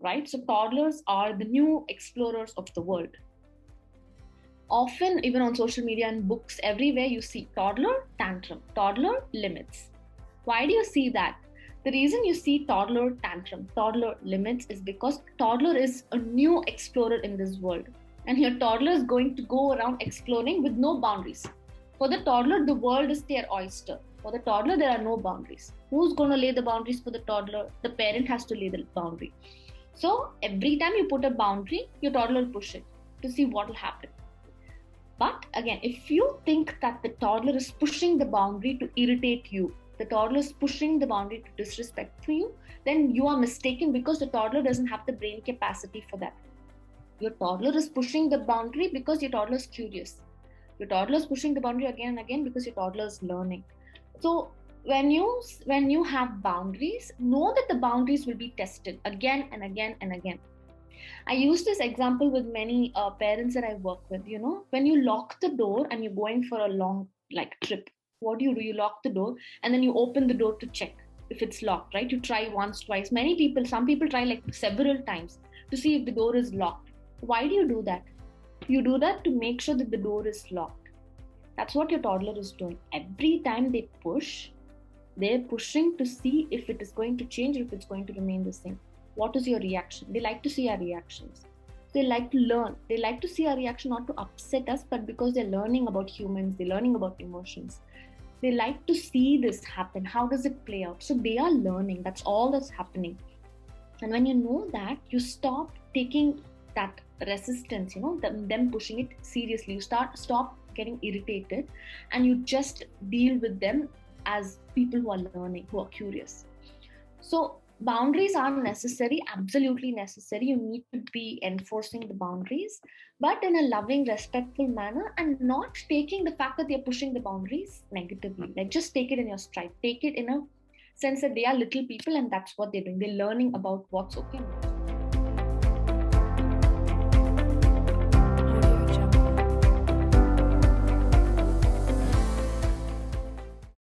right? So toddlers are the new explorers of the world. Often, even on social media and books, everywhere you see toddler tantrum, toddler limits. Why do you see that? The reason you see toddler tantrum, toddler limits is because toddler is a new explorer in this world. And your toddler is going to go around exploring with no boundaries. For the toddler, the world is their oyster. For the toddler, there are no boundaries. Who's going to lay the boundaries for the toddler? The parent has to lay the boundary. So every time you put a boundary, your toddler will push it to see what will happen. But again, if you think that the toddler is pushing the boundary to irritate you, the toddler is pushing the boundary to disrespect you, then you are mistaken, because the toddler doesn't have the brain capacity for that. Your toddler is pushing the boundary because your toddler is curious. Your toddler is pushing the boundary again and again because your toddler is learning. So when you have boundaries, know that the boundaries will be tested again and again and again. I use this example with many parents that I work with. When you lock the door and you're going for a long trip, what do? You lock the door and then you open the door to check if it's locked, right? You try once, twice. Some people try like several times to see if the door is locked. Why do you do that? You do that to make sure that the door is locked. That's what your toddler is doing. Every time they push, they're pushing to see if it is going to change or if it's going to remain the same. What is your reaction? They like to see our reactions. They like to learn. They like to see our reaction not to upset us, but because they're learning about humans, they're learning about emotions. They like to see this happen. How does it play out? So they are learning. That's all that's happening. And when you know that, you stop taking that resistance, them pushing it seriously. You stop getting irritated, and you just deal with them as people who are learning, who are curious. So boundaries are necessary, absolutely necessary. You need to be enforcing the boundaries, but in a loving, respectful manner, and not taking the fact that they're pushing the boundaries negatively. Like, just take it in your stride. Take it in a sense that they are little people and that's what they're doing. They're learning about what's okay.